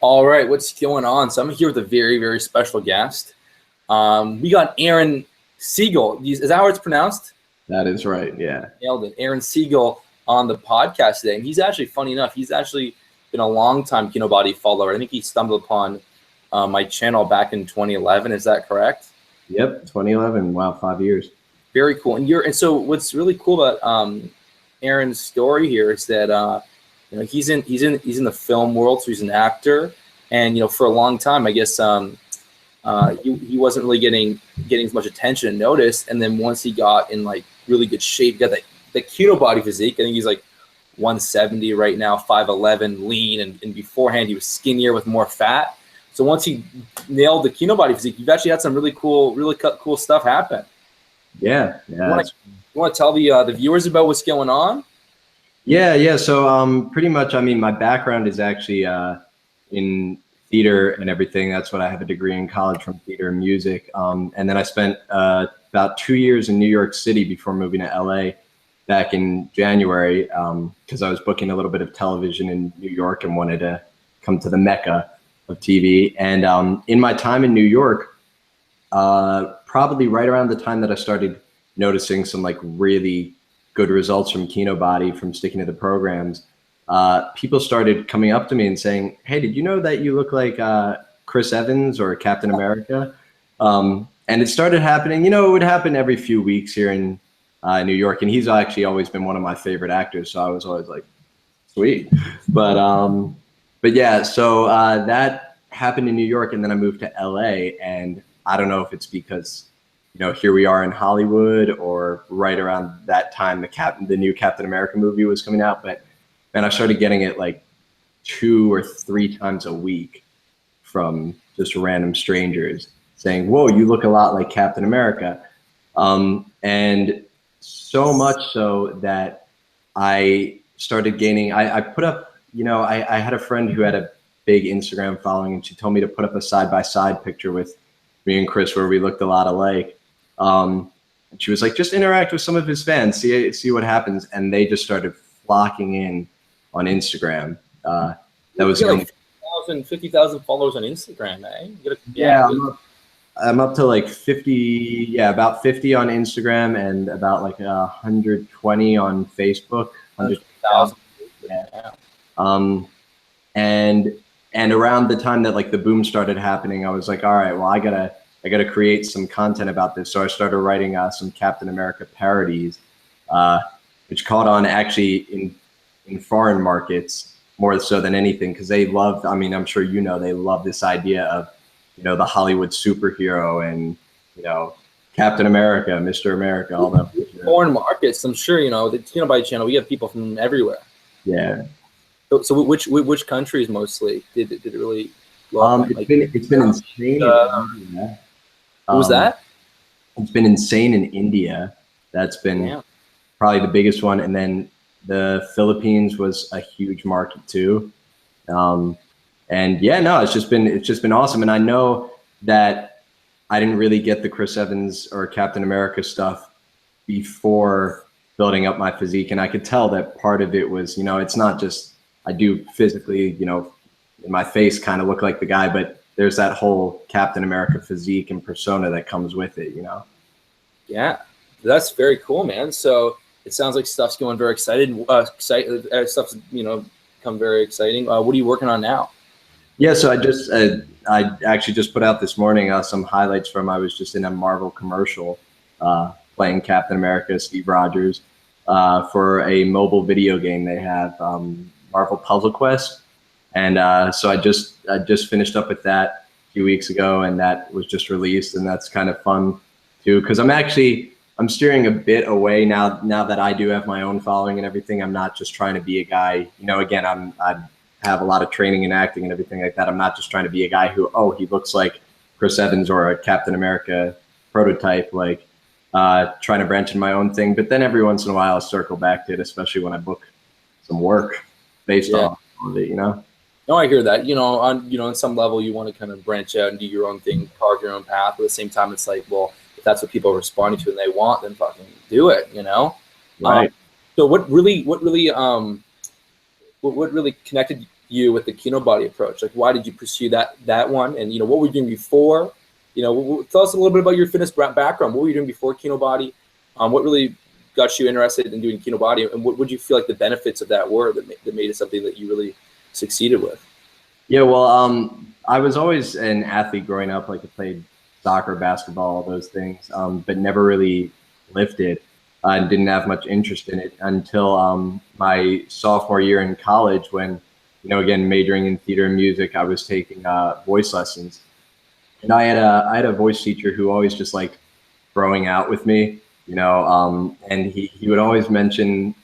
All right, what's going on? So I'm here with a very, very special guest. We got Aaron Segal. Is that how it's pronounced? That is right, yeah. Nailed it. Aaron Segal on the podcast today. And he's actually, funny enough, he's actually been a long-time Kinobody follower. I think he stumbled upon my channel back in 2011. Is that correct? Yep, 2011. Wow, 5 years. Very cool. And so what's really cool about Aaron's story here is that he's in the film world, so he's an actor, and for a long time, I guess he wasn't really getting as much attention and notice. And then once he got in like really good shape, got the Kinobody physique. I think he's like 170 right now, 5'11", lean, and beforehand he was skinnier with more fat. So once he nailed the Kinobody physique, you've actually had some really cool stuff happen. Yeah. You want to tell the viewers about what's going on? Yeah. So pretty much, I mean, my background is actually in theater and everything. That's what I have a degree in college from, theater and music. And then I spent about 2 years in New York City before moving to LA back in January because I was booking a little bit of television in New York and wanted to come to the Mecca of TV. And in my time in New York, probably right around the time that I started noticing some like really good results from Kinobody, from sticking to the programs, people started coming up to me and saying, "Hey, did you know that you look like Chris Evans or Captain America?" And it started happening. It would happen every few weeks here in New York, and he's actually always been one of my favorite actors. So I was always like, sweet. But yeah, so that happened in New York, and then I moved to LA, and I don't know if it's because here we are in Hollywood, or right around that time the new Captain America movie was coming out, but man, I started getting it like 2 or 3 times a week from just random strangers saying, "Whoa, you look a lot like Captain America." And so much so that I started gaining, I put up, I had a friend who had a big Instagram following, and she told me to put up a side-by-side picture with me and Chris where we looked a lot alike. And she was like, "Just interact with some of his fans, see what happens." And they just started flocking in on Instagram. That was like 50,000 followers on Instagram, eh? Yeah, I'm up to like 50. Yeah, about 50 on Instagram and about like 120 on Facebook. 100,000. Yeah. And around the time that like the boom started happening, I was like, all right, well, I gotta create some content about this. So I started writing some Captain America parodies, which caught on actually in foreign markets more so than anything, because they love, I mean, I'm sure they love this idea of, the Hollywood superhero and, Captain America, Mr. America, all that. Foreign markets, I'm sure, the Kinobody channel, we have people from everywhere. Yeah. So which countries mostly did it really? It's been insane. What was that? It's been insane in India. That's been probably the biggest one, and then the Philippines was a huge market too. And yeah, no, it's just been awesome. And I know that I didn't really get the Chris Evans or Captain America stuff before building up my physique, and I could tell that part of it was, it's not just I do physically, in my face kind of look like the guy, but there's that whole Captain America physique and persona that comes with it, Yeah, that's very cool, man. So it sounds like stuff's going very exciting. Stuff's become very exciting. What are you working on now? Yeah, so I actually just put out this morning some highlights from, I was just in a Marvel commercial playing Captain America, Steve Rogers, for a mobile video game they have, Marvel Puzzle Quest. And so I just finished up with that a few weeks ago, and that was just released, and that's kind of fun too, because I'm steering a bit away now that I do have my own following and everything. I'm not just trying to be a guy, again, I have a lot of training in acting and everything like that. I'm not just trying to be a guy who, he looks like Chris Evans or a Captain America prototype, like trying to branch in my own thing. But then every once in a while I'll circle back to it, especially when I book some work based on it, No, I hear that. On some level, you want to kind of branch out and do your own thing, carve your own path. But at the same time, it's like, well, if that's what people are responding to and they want, then fucking do it. Right. So what really connected you with the Kinobody approach? Like, why did you pursue that one? And, you know, what were you doing before? You know, tell us a little bit about your fitness background. What were you doing before Kinobody? What really got you interested in doing Kinobody? And what would you feel like the benefits of that were that made it something that you really succeeded with? Yeah, well, I was always an athlete growing up. Like I played soccer, basketball, all those things, but never really lifted and didn't have much interest in it until my sophomore year in college when, you know, again, majoring in theater and music, I was taking voice lessons. And I had a voice teacher who always just liked throwing out with me, you know, and he would always mention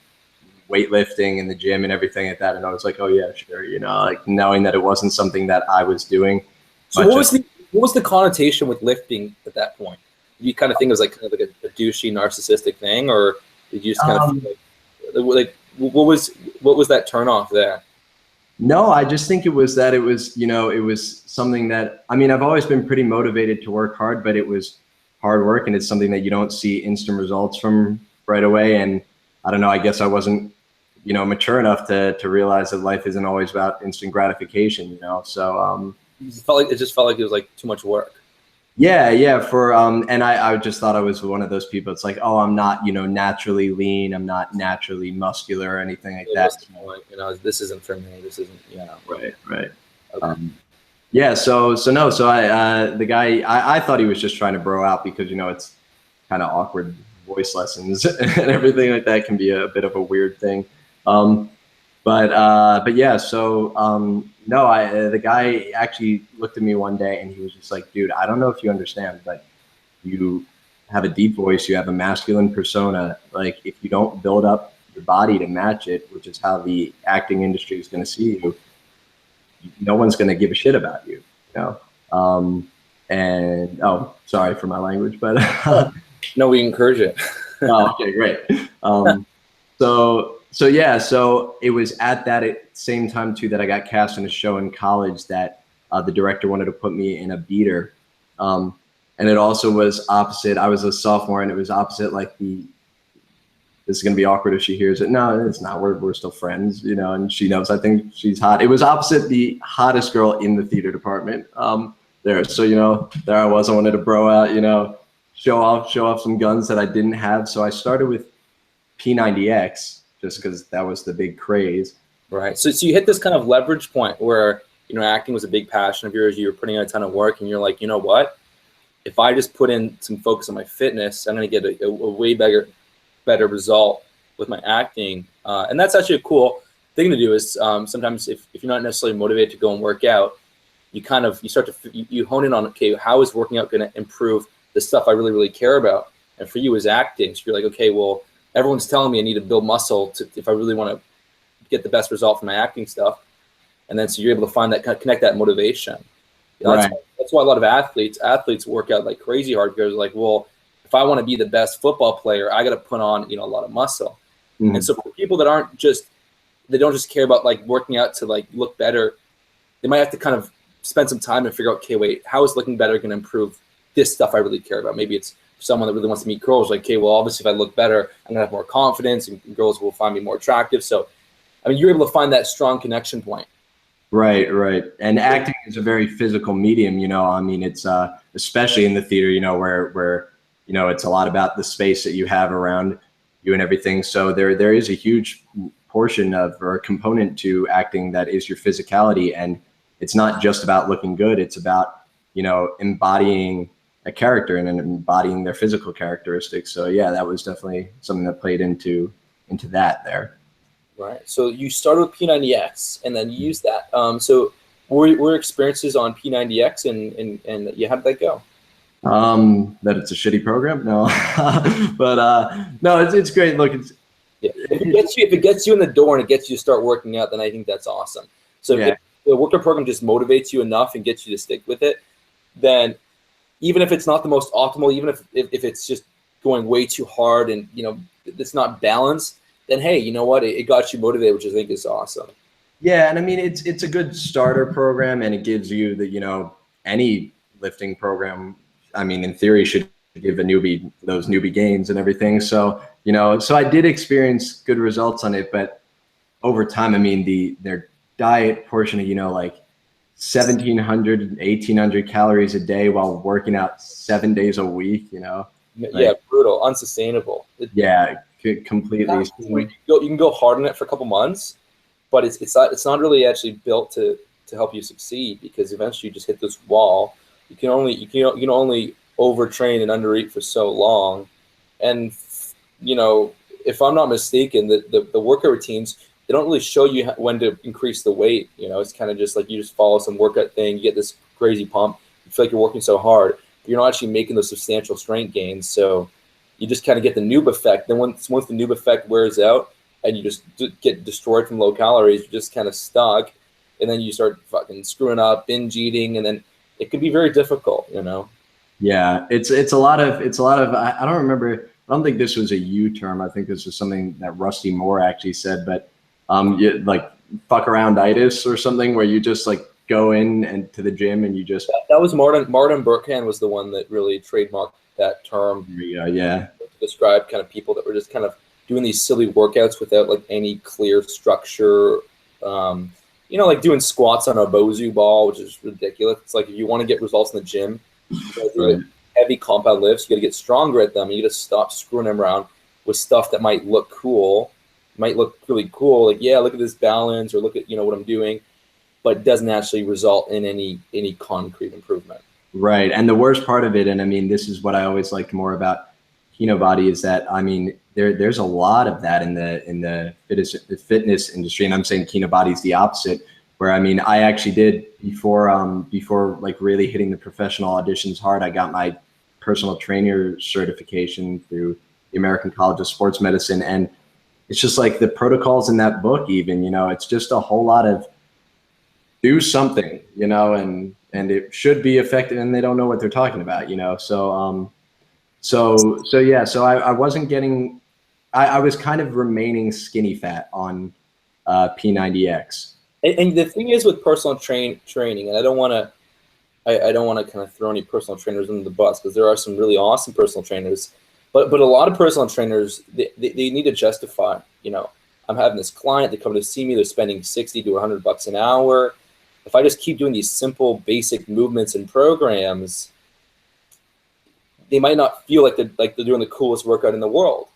weightlifting in the gym and everything like that. And I was like, oh yeah, sure. You know, like knowing that it wasn't something that I was doing. So what was the connotation with lifting at that point? You kind of think it was like kind of like a douchey, narcissistic thing, or did you just kind of feel like what was that turn off there? No, I just think it was that it was, you know, it was something that, I mean, I've always been pretty motivated to work hard, but it was hard work and it's something that you don't see instant results from right away. And I don't know, I guess I wasn't, you know, mature enough to realize that life isn't always about instant gratification, you know? So, It just felt like it was like too much work. yeah. And I just thought I was one of those people. It's like, oh, I'm not, you know, naturally lean. I'm not naturally muscular or anything like that. You know, this isn't for me. This isn't, yeah. Right. Okay. Yeah. So the guy, I thought he was just trying to bro out because, you know, it's kind of awkward voice lessons and everything like that can be a bit of a weird thing. But yeah, so, no, the guy actually looked at me one day and he was just like, dude, I don't know if you understand, but you have a deep voice, you have a masculine persona. Like if you don't build up your body to match it, which is how the acting industry is going to see you, no one's going to give a shit about you, you know? And, oh, sorry for my language, but no, we encourage it. oh, okay, great. So yeah, so it was at that same time too that I got cast in a show in college that the director wanted to put me in a beater, and it also was opposite. I was a sophomore, and it was opposite. Like this is gonna be awkward if she hears it. No, it's not. We're still friends, you know. And she knows. I think she's hot. It was opposite the hottest girl in the theater department. There, so you know, there I was. I wanted to bro out, you know, show off some guns that I didn't have. So I started with P90X. Just because that was the big craze. Right. So you hit this kind of leverage point where, you know, acting was a big passion of yours. You were putting in a ton of work and you're like, you know what? If I just put in some focus on my fitness, I'm going to get a way better result with my acting. And that's actually a cool thing to do is sometimes if you're not necessarily motivated to go and work out, you start to hone in on, okay, how is working out going to improve the stuff I really, really care about? And for you is acting. So you're like, okay, well, everyone's telling me I need to build muscle if I really want to get the best result from my acting stuff. And then so you're able to find that, connect that motivation. You know, right. That's why a lot of athletes work out like crazy hard because like, well, if I want to be the best football player, I got to put on, you know, a lot of muscle. Mm-hmm. And so for people that don't just care about like working out to like look better, they might have to kind of spend some time and figure out, okay, wait, how is looking better going to improve this stuff I really care about? Maybe it's someone that really wants to meet girls, like, okay, well, obviously if I look better, I'm gonna have more confidence and girls will find me more attractive. So, I mean, you're able to find that strong connection point. Right. And acting is a very physical medium, you know, I mean, it's especially in the theater, you know, where, you know, it's a lot about the space that you have around you and everything. So there is a huge portion of or a component to acting that is your physicality. And it's not just about looking good. It's about, you know, embodying a character and embodying their physical characteristics. So yeah, that was definitely something that played into that there. Right. So you started with P90X and then you used that. So were experiences on P90X and how did that go? That it's a shitty program? No, but no, it's great. Look, if it gets you in the door and it gets you to start working out, then I think that's awesome. So if the workout program just motivates you enough and gets you to stick with it, then even if it's not the most optimal, even if it's just going way too hard and, you know, it's not balanced, then, hey, you know what? It got you motivated, which I think is awesome. Yeah. And I mean, it's a good starter program and it gives you the, you know, any lifting program, I mean, in theory should give a newbie those newbie gains and everything. So, you know, so I did experience good results on it, but over time, I mean, diet portion of, you know, like 1,700, 1,800 calories a day while working out 7 days a week, you know? Yeah, Like, brutal, unsustainable. yeah, completely. You can go hard on it for a couple months, but it's not really actually built to help you succeed, because eventually you just hit this wall. You can only overtrain and undereat for so long, and you know, if I'm not mistaken, the workout routines, they don't really show you when to increase the weight. You know, it's kind of just like you just follow some workout thing, you get this crazy pump, you feel like you're working so hard, but you're not actually making those substantial strength gains. So you just kind of get the noob effect. Then once the noob effect wears out and you just get destroyed from low calories, you're just kind of stuck, and then you start fucking screwing up, binge eating, and then it can be very difficult, you know. Yeah, it's a lot of I don't remember. I don't think this was a U term. I think this was something that Rusty Moore actually said, but like fuck arounditis or something, where you just like go in and to the gym and you just. That was Martin Burkhan was the one that really trademarked that term. Yeah. To describe kind of people that were just kind of doing these silly workouts without like any clear structure. You know, like doing squats on a Bosu ball, which is ridiculous. It's like if you want to get results in the gym, you gotta do heavy compound lifts. You got to get stronger at them. You got to stop screwing them around with stuff that might look cool, might look really cool. Like, yeah, look at this balance, or look at, you know, what I'm doing, but doesn't actually result in any concrete improvement. Right. And the worst part of it, and I mean, this is what I always liked more about Kinobody, is that, I mean, there's a lot of that in the fitness industry. And I'm saying Kinobody is the opposite, where, I mean, I actually did before like really hitting the professional auditions hard, I got my personal trainer certification through the American College of Sports Medicine. And it's just like the protocols in that book, even, you know, it's just a whole lot of do something, you know, and it should be effective, and they don't know what they're talking about, you know? So, yeah, so I wasn't getting, I was kind of remaining skinny fat on P90X. And the thing is with personal training, and I don't want to kind of throw any personal trainers under the bus, because there are some really awesome personal trainers, but a lot of personal trainers, they need to justify, you know, I'm having this client, they come to see me, they're spending $60 to $100 an hour. If I just keep doing these simple basic movements and programs, they might not feel like they're doing the coolest workout in the world,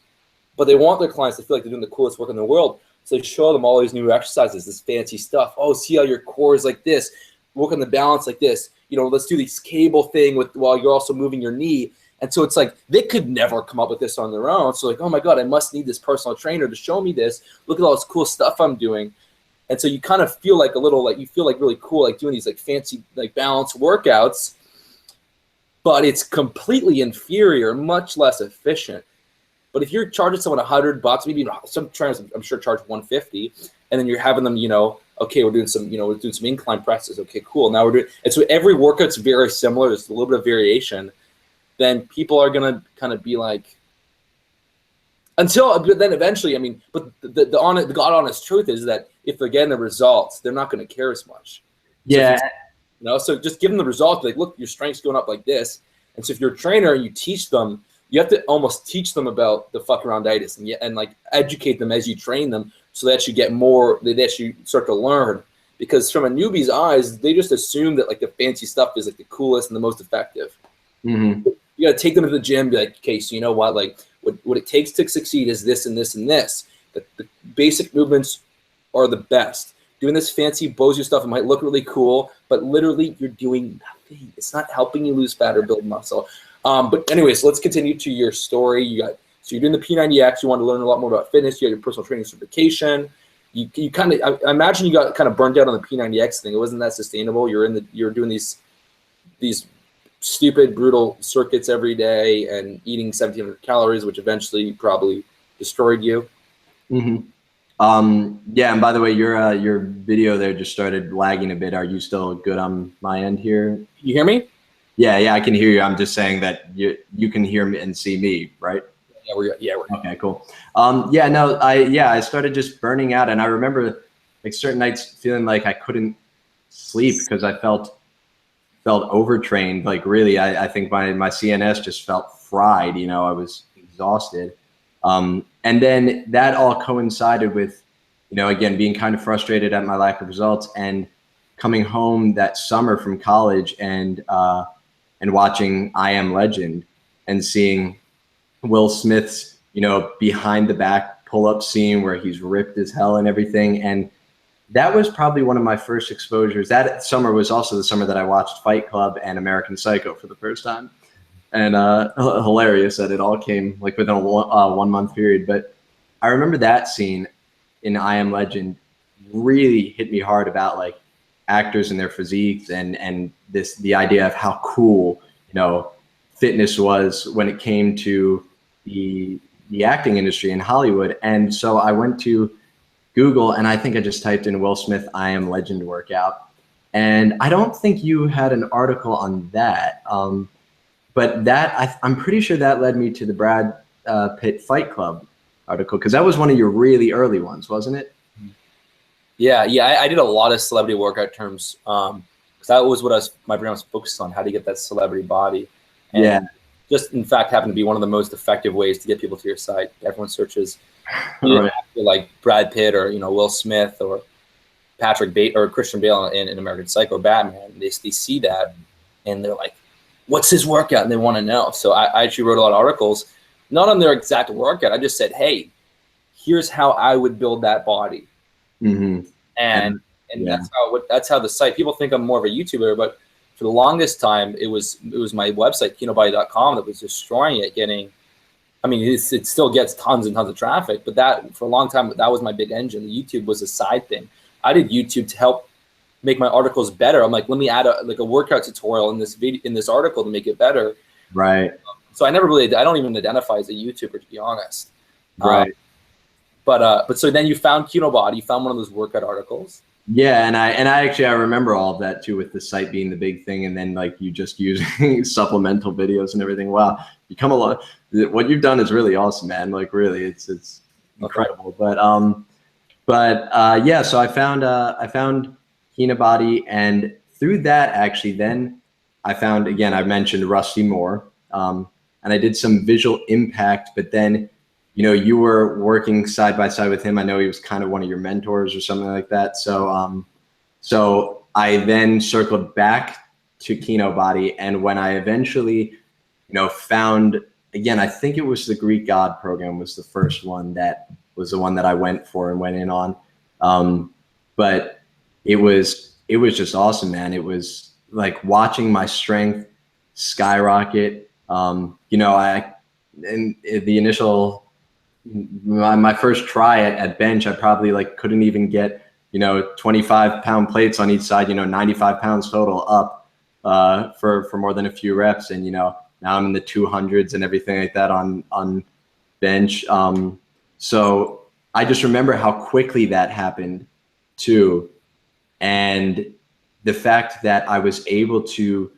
but they want their clients to feel like they're doing the coolest work in the world. So they show them all these new exercises, this fancy stuff. Oh, see how your core is like this. Work on the balance like this. You know, let's do this cable thing while you're also moving your knee. And so it's like they could never come up with this on their own. So like, oh my God, I must need this personal trainer to show me this. Look at all this cool stuff I'm doing. And so you kind of feel like you feel like really cool, like doing these like fancy like balance workouts, but it's completely inferior, much less efficient. But if you're charging someone $100, maybe some trainers I'm sure charge $150, and then you're having them, you know, okay, we're doing some incline presses. Okay, cool. Now we're doing, and so every workout's very similar. There's a little bit of variation. Then people are gonna kind of be like, but then eventually, I mean, but the God honest truth is that if they're getting the results, they're not going to care as much. Yeah. So you know, so just give them the results. Like, look, your strength's going up like this. And so if you're a trainer and you teach them, you have to almost teach them about the fuck arounditis and like educate them as you train them, so that you get more, that you start to learn. Because from a newbie's eyes, they just assume that like the fancy stuff is like the coolest and the most effective. Mm-hmm. You got to take them to the gym, be like, okay, so you know what, like what it takes to succeed is this and this and this. The basic movements are the best. Doing this fancy Bosu stuff, it might look really cool, but literally you're doing nothing. It's not helping you lose fat or build muscle. But anyways, let's continue to your story. So you're doing the P90X. You want to learn a lot more about fitness. You got your personal training certification. You kind of, I imagine you got kind of burned out on the P90X thing. It wasn't that sustainable. You're doing these stupid, brutal circuits every day and eating 1,700 calories, which eventually probably destroyed you. Mm-hmm. Yeah, and by the way, your video there just started lagging a bit. Are you still good on my end here? You hear me? Yeah, I can hear you. I'm just saying that you can hear me and see me, right? Yeah, we're okay, cool. I started just burning out, and I remember like certain nights feeling like I couldn't sleep because I felt overtrained. Like really, I think my CNS just felt fried. You know, I was exhausted. And then that all coincided with again, being kind of frustrated at my lack of results, and coming home that summer from college and watching I Am Legend and seeing Will Smith's, behind the back pull-up scene where he's ripped as hell and everything. And that was probably one of my first exposures. That summer was also the summer that I watched Fight Club and American Psycho for the first time. And hilarious that it all came like within a 1 month period. But I remember that scene in I Am Legend really hit me hard about like actors and their physiques and the idea of how cool, fitness was when it came to the acting industry in Hollywood. And so I went to Google and I think I just typed in Will Smith I Am Legend workout. And I don't think you had an article on that. But I'm pretty sure that led me to the Brad Pitt Fight Club article, because that was one of your really early ones, wasn't it? Yeah. I did a lot of celebrity workout terms because that was what my brain was focused on, how to get that celebrity body. And just in fact happened to be one of the most effective ways to get people to your site. Everyone searches right. Like Brad Pitt or Will Smith or Patrick Bate or Christian Bale in American Psycho or Batman. They see that and they're like, what's his workout? And they want to know. So I actually wrote a lot of articles, not on their exact workout. I just said, hey, here's how I would build that body. Mm-hmm. And that's how the site, people think I'm more of a YouTuber, but for the longest time, it was my website, Kinobody.com, that was destroying it, it still gets tons and tons of traffic, but that for a long time, that was my big engine. YouTube was a side thing. I did YouTube to help make my articles better. I'm like, let me add a workout tutorial in this article to make it better. Right. So I don't even identify as a YouTuber, to be honest. Right. But so then you found Kinobody, you found one of those workout articles. Yeah, and I remember all of that too, with the site being the big thing, and then like you just using supplemental videos and everything. Wow, you come a lot. What you've done is really awesome, man. Like really, it's incredible. Okay. But yeah, so I found Kinobody, and through that actually, then I found, again, I mentioned Rusty Moore, and I did some visual impact, but then you were working side by side with him. I know he was kind of one of your mentors or something like that. So, so I then circled back to Kinobody, and when I eventually, found, again, I think it was the Greek God program was the first one that was the one that I went for and went in on. But it was just awesome, man. It was like watching my strength skyrocket. In the initial, my first try at bench, I probably like couldn't even get 25-pound plates on each side, 95 pounds total up for more than a few reps, and now I'm in the 200s and everything like that on bench. So I just remember how quickly that happened too, and the fact that I was able to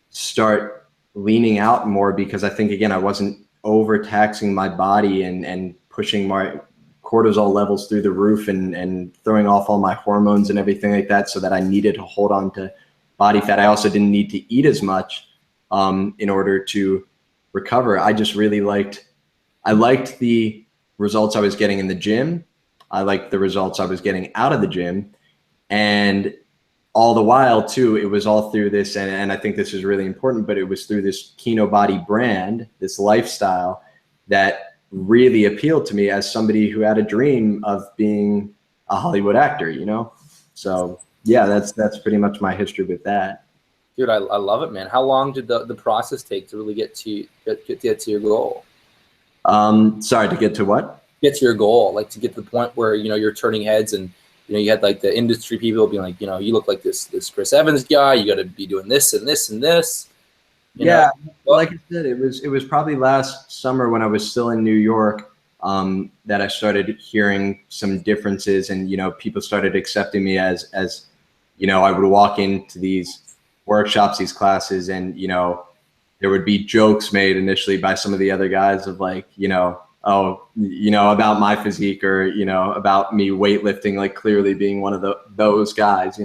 start leaning out more, because I think, again, I wasn't overtaxing my body and pushing my cortisol levels through the roof and throwing off all my hormones and everything like that, so that I needed to hold on to body fat. I also didn't need to eat as much in order to recover. I just really liked the results I was getting in the gym. I liked the results I was getting out of the gym. And all the while too, it was all through this, and I think this is really important, but it was through this Kinobody brand, this lifestyle, that really appealed to me as somebody who had a dream of being a Hollywood actor, So yeah, that's pretty much my history with that. Dude, I love it, man. How long did the process take to really get to your goal? Sorry, to get to what? Get to your goal, like to get to the point where you're turning heads, and you had like the industry people being like, you look like this Chris Evans guy. You got to be doing this and this and this. Yeah, like I said, it was probably last summer when I was still in New York that I started hearing some differences, and people started accepting me as I would walk into these workshops, these classes, and there would be jokes made initially by some of the other guys of like, about my physique, or about me weightlifting, like clearly being one of those guys,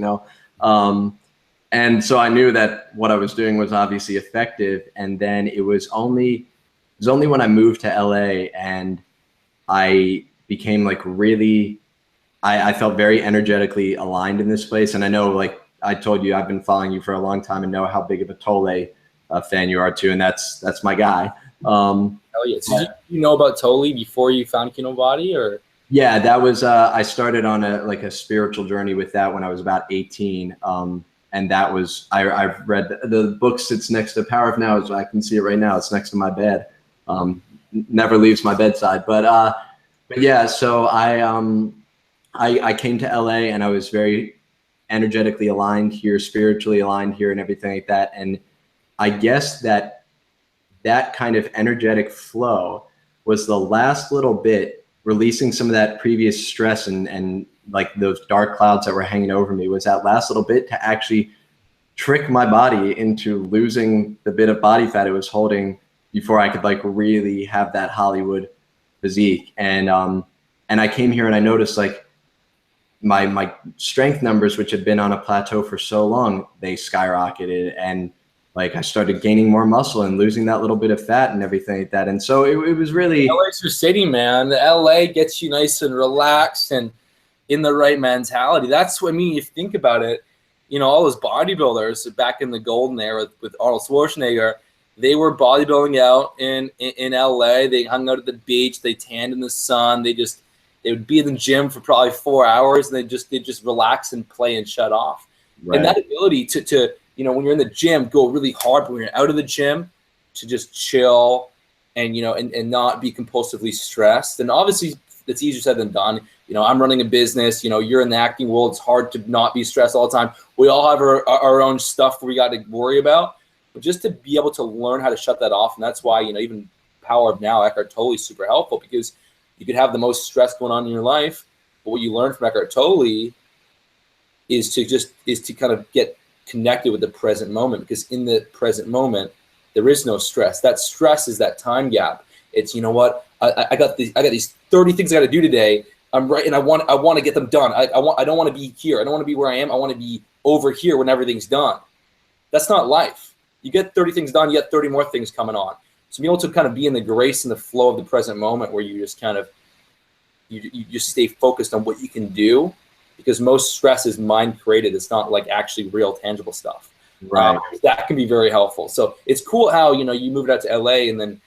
and so I knew that what I was doing was obviously effective. And then it was only when I moved to LA and I became like really I felt very energetically aligned in this place. And I know, like I told you, I've been following you for a long time and know how big of a Tole fan you are too. And that's my guy. Hell yeah. So did you know about Totally before you found Kinobody, or? Yeah, that was, I started on a spiritual journey with that when I was about 18. And that was, I've read the book sits next to Power of Now, so I can see it right now. It's next to my bed. Never leaves my bedside. But yeah, so I came to LA and I was very energetically aligned here, spiritually aligned here and everything like that. And I guess that kind of energetic flow was the last little bit, releasing some of that previous stress and like those dark clouds that were hanging over me, was that last little bit to actually trick my body into losing the bit of body fat it was holding before I could like really have that Hollywood physique. And I came here and I noticed like my strength numbers, which had been on a plateau for so long, they skyrocketed. And like I started gaining more muscle and losing that little bit of fat and everything like that. And so it was really, LA's your city, man. LA gets you nice and relaxed and in the right mentality. That's what I mean. If you think about it, you know, all those bodybuilders back in the golden era with Arnold Schwarzenegger, they were bodybuilding out in LA. They hung out at the beach. They tanned in the sun. They would be in the gym for probably 4 hours, and they just relax and play and shut off. Right. And that ability to you know, when you're in the gym, go really hard, but when you're out of the gym, to just chill and, you know, and not be compulsively stressed. And obviously it's easier said than done. You know, I'm running a business, you know, you're in the acting world. It's hard to not be stressed all the time. We all have our own stuff we got to worry about, but just to be able to learn how to shut that off. And that's why, you know, even Power of Now, Eckhart Tolle is super helpful, because you could have the most stress going on in your life, but what you learn from Eckhart Tolle is to kind of get connected with the present moment, because in the present moment there is no stress. That stress is that time gap. It's, you know what, I got these 30 things I got to do today. I'm right, and I want to get them done. I don't want to be here. I don't want to be where I am. I want to be over here when everything's done. That's not life. You get 30 things done, you get 30 more things coming on. So be able to kind of be in the grace and the flow of the present moment, where you just kind of you just stay focused on what you can do, because most stress is mind created. It's not like actually real tangible stuff. Right. That can be very helpful. So it's cool how, you know, you moved out to LA and then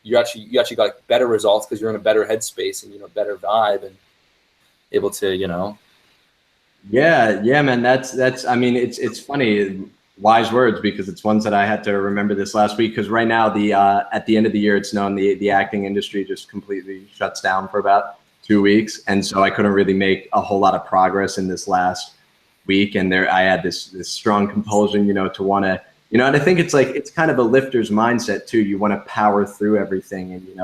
you actually got like better results because you're in a better headspace and, you know, better vibe and able to, you know. Yeah, man. That's. I mean, it's funny, wise words, because it's ones that I had to remember this last week. Because right now, at the end of the year, it's known the acting industry just completely shuts down for about 2 weeks, and so I couldn't really make a whole lot of progress in this last week. And I had this strong compulsion, you know, to want to, you know, and I think it's like, it's kind of a lifter's mindset too. You want to power through everything, and you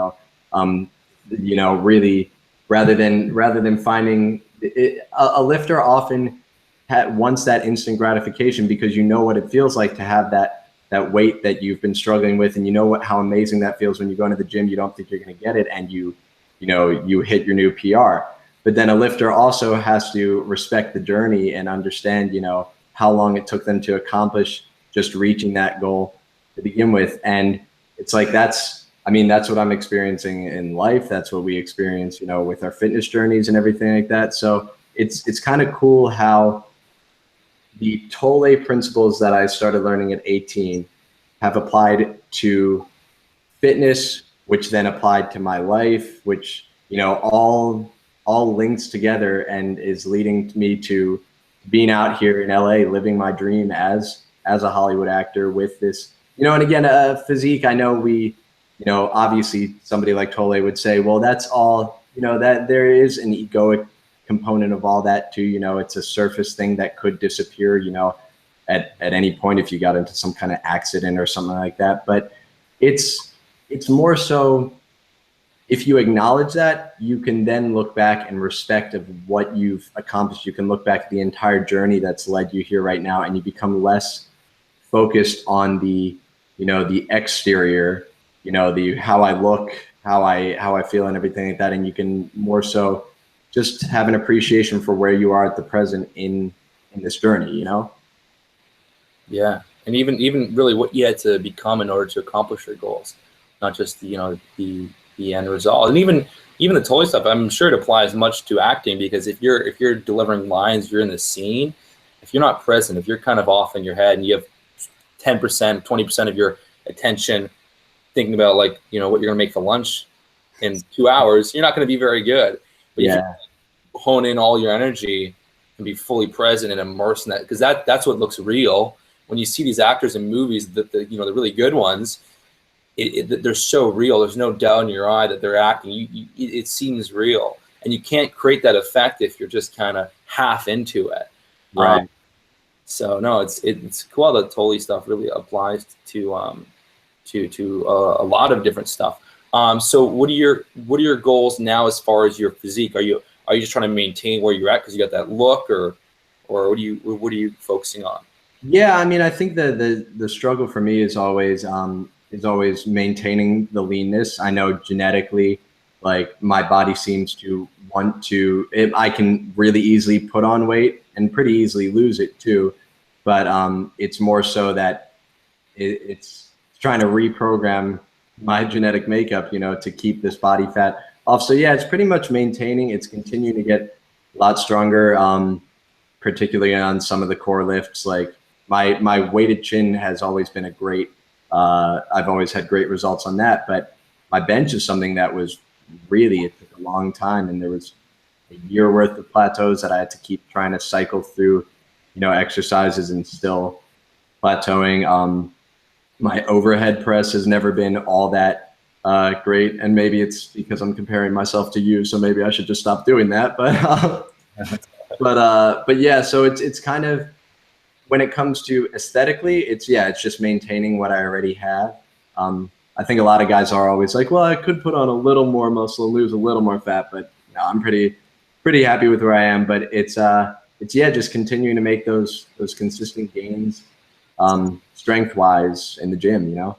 know, really, rather than finding it, a lifter often wants that instant gratification, because you know what it feels like to have that weight that you've been struggling with, and you know how amazing that feels when you go into the gym. You don't think you're going to get it, and you hit your new PR. But then a lifter also has to respect the journey and understand, you know, how long it took them to accomplish just reaching that goal to begin with. And it's like, that's what I'm experiencing in life. That's what we experience, you know, with our fitness journeys and everything like that. So it's kind of cool how the Tolle principles that I started learning at 18 have applied to fitness, which then applied to my life, which, you know, all links together and is leading me to being out here in LA, living my dream as a Hollywood actor with this, you know. And again, physique, I know you know, obviously somebody like Tolle would say, well, that's all, you know, that there is an egoic component of all that too. You know, it's a surface thing that could disappear, you know, at any point if you got into some kind of accident or something like that. But it's more so, if you acknowledge that, you can then look back in respect of what you've accomplished. You can look back at the entire journey that's led you here right now, and you become less focused on the, you know, the exterior, you know, the how I look, how I feel, and everything like that. And you can more so just have an appreciation for where you are at the present in this journey, you know? Yeah. And even really what you had to become in order to accomplish your goals, not just, you know, the the end result. And even the Tully stuff, I'm sure it applies much to acting, because if you're delivering lines, you're in the scene. If you're not present, if you're kind of off in your head and you have 10%, 20% of your attention thinking about, like, you know, what you're gonna make for lunch in 2 hours, you're not gonna be very good. But if you hone in all your energy and be fully present and immersed in that, because that's what looks real. When you see these actors in movies, the really good ones, they're so real. There's no doubt in your eye that they're acting. It seems real, and you can't create that effect if you're just kind of half into it. Right. So no, it's cool that Tully stuff really applies to a lot of different stuff. So what are your goals now as far as your physique? Are you just trying to maintain where you're at because you got that look, or what are you focusing on? Yeah, I mean, I think the struggle for me is always maintaining the leanness. I know genetically, like, my body seems to want to. I can really easily put on weight and pretty easily lose it too, but it's more so that it's trying to reprogram my genetic makeup, you know, to keep this body fat off. So yeah, it's pretty much maintaining. It's continuing to get a lot stronger, particularly on some of the core lifts. Like, my weighted chin has always been a great. I've always had great results on that, but my bench is something that was really, it took a long time, and there was a year worth of plateaus that I had to keep trying to cycle through, you know, exercises and still plateauing. My overhead press has never been all that great, and maybe it's because I'm comparing myself to you, so maybe I should just stop doing that. But but yeah, so it's kind of, when it comes to aesthetically, it's just maintaining what I already have. I think a lot of guys are always like, well, I could put on a little more muscle, lose a little more fat, but no, I'm pretty happy with where I am. But it's just continuing to make those consistent gains, strength wise in the gym, you know.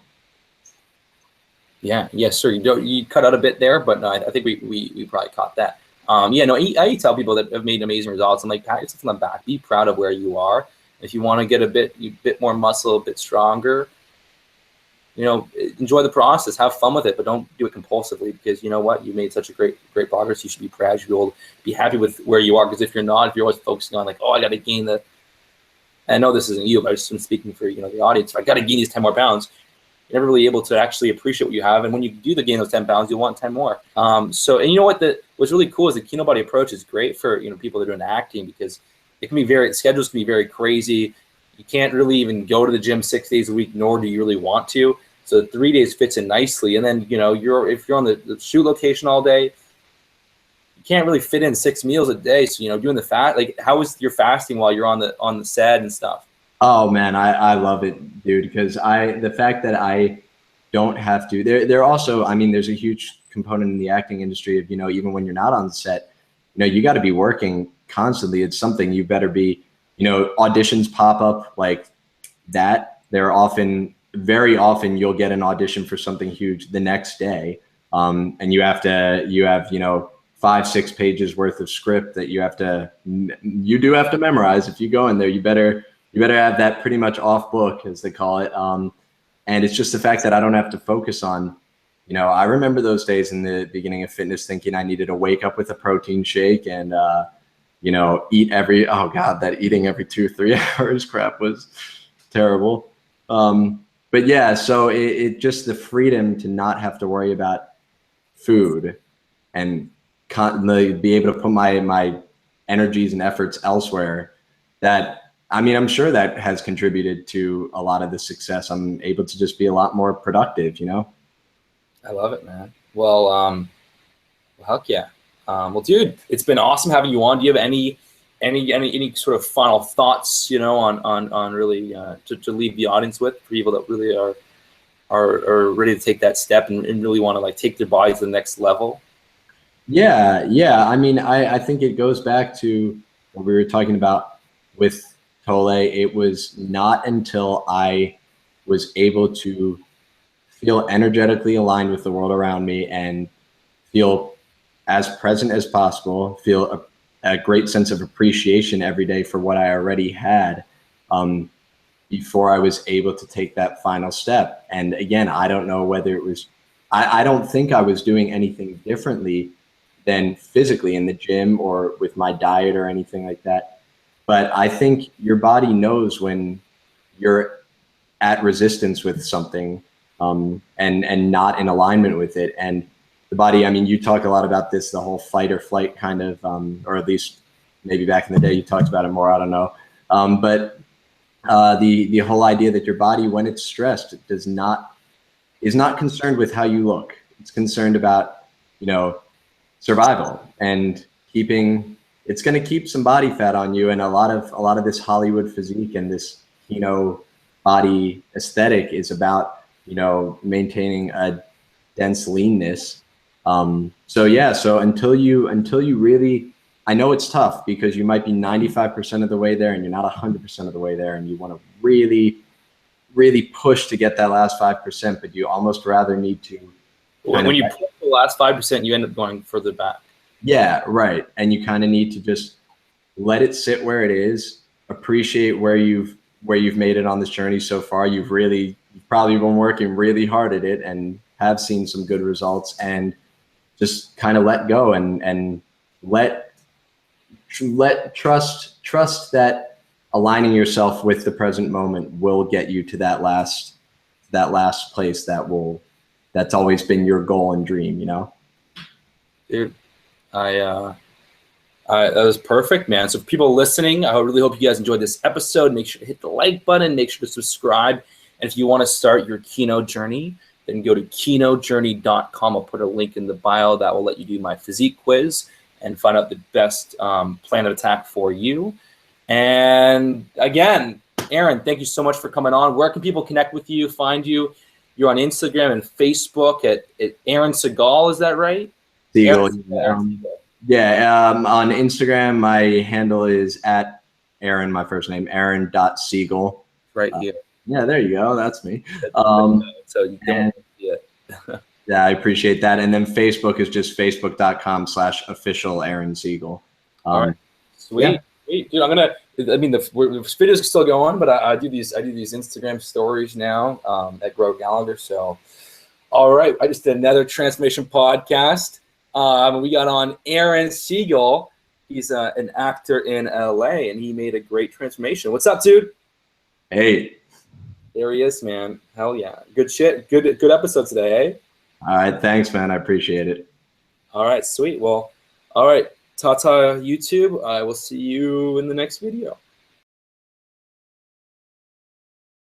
Yeah, yes, sir. You cut out a bit there, but no, I think we probably caught that. Yeah, no, I tell people that have made amazing results, I'm like, pat yourself on the back, be proud of where you are. If you want to get a bit more muscle, a bit stronger, you know, enjoy the process, have fun with it, but don't do it compulsively, because you know what, you made such a great progress. You should be proud. You should be able to be happy with where you are, because if you're not, if you're always focusing on, like, oh, I got to gain the, and I know this isn't you, but I just am speaking for, you know, the audience. I got to gain these 10 more pounds. You're never really able to actually appreciate what you have, and when you do gain those 10 pounds, you'll want 10 more. So, and you know what, what's really cool is the Kinobody approach is great for, you know, people that are doing acting, because it can be schedules can be very crazy. You can't really even go to the gym 6 days a week, nor do you really want to. So 3 days fits in nicely. And then, you know, if you're on the shoot location all day, you can't really fit in 6 meals a day. So, you know, doing the like, how is your fasting while you're on the set and stuff? Oh man, I love it, dude, because the fact that I don't have to, there also, I mean, there's a huge component in the acting industry of, you know, even when you're not on set, you know, you got to be working constantly. It's something you better be, you know, auditions pop up like that. Very often you'll get an audition for something huge the next day. And you have, you know, 5-6 pages worth of script that you do have to memorize. If you go in there, you better have that pretty much off book, as they call it. And it's just the fact that I don't have to focus on, you know, I remember those days in the beginning of fitness thinking I needed to wake up with a protein shake and, you know, that eating every 2-3 hours crap was terrible. But yeah, so it just the freedom to not have to worry about food and constantly be able to put my energies and efforts elsewhere, that, I mean, I'm sure that has contributed to a lot of the success. I'm able to just be a lot more productive, you know? I love it, man. Well, heck yeah. Well, dude, it's been awesome having you on. Do you have any sort of final thoughts, you know, on really to leave the audience with, for people that really are ready to take that step and really want to, like, take their body to the next level? Yeah. I mean, I think it goes back to what we were talking about with Tole. It was not until I was able to feel energetically aligned with the world around me and feel as present as possible, feel a great sense of appreciation every day for what I already had, before I was able to take that final step. And again, I don't know whether it was, I don't think I was doing anything differently than physically in the gym or with my diet or anything like that. But I think your body knows when you're at resistance with something, and not in alignment with it. And the body, I mean, you talk a lot about this, the whole fight or flight kind of, or at least maybe back in the day you talked about it more, I don't know. But the whole idea that your body, when it's stressed, is not concerned with how you look. It's concerned about, you know, survival and keeping. It's going to keep some body fat on you, and a lot of this Hollywood physique and this, you know, body aesthetic is about, you know, maintaining a dense leanness. So yeah, so until you really, I know it's tough because you might be 95% of the way there and you're not 100% of the way there, and you want to really, really push to get that last 5%, but you almost rather need to. When you push the last 5%, you end up going further back. Yeah, right. And you kind of need to just let it sit where it is, appreciate where you've made it on this journey so far. You've probably been working really hard at it and have seen some good results, and just kind of let go and trust that aligning yourself with the present moment will get you to that last place that's always been your goal and dream, you know? Dude, that was perfect, man. So for people listening, I really hope you guys enjoyed this episode. Make sure to hit the like button. Make sure to subscribe. And if you want to start your Kino journey, then go to kinojourney.com. I'll put a link in the bio that will let you do my physique quiz and find out the best plan of attack for you. And again, Aaron, thank you so much for coming on. Where can people connect with you, find you? You're on Instagram and Facebook at Aaron Segal, is that right? Segal. On Instagram, my handle is at Aaron, my first name, Aaron.Segal. Right here. Yeah, there you go. That's me. So you don't see it. Yeah, I appreciate that. And then Facebook is just facebook.com/official Aaron Segal. All right. Sweet. Yeah. Sweet. Dude, the videos still go on, but I do these Instagram stories now at Grow Calendar. So, all right. I just did another transformation podcast. We got on Aaron Segal. He's an actor in LA, and he made a great transformation. What's up, dude? Hey. There he is, man. Hell yeah. Good shit. Good episode today, eh? All right. Thanks, man. I appreciate it. All right. Sweet. Well, all right. Ta-ta, YouTube. I will see you in the next video.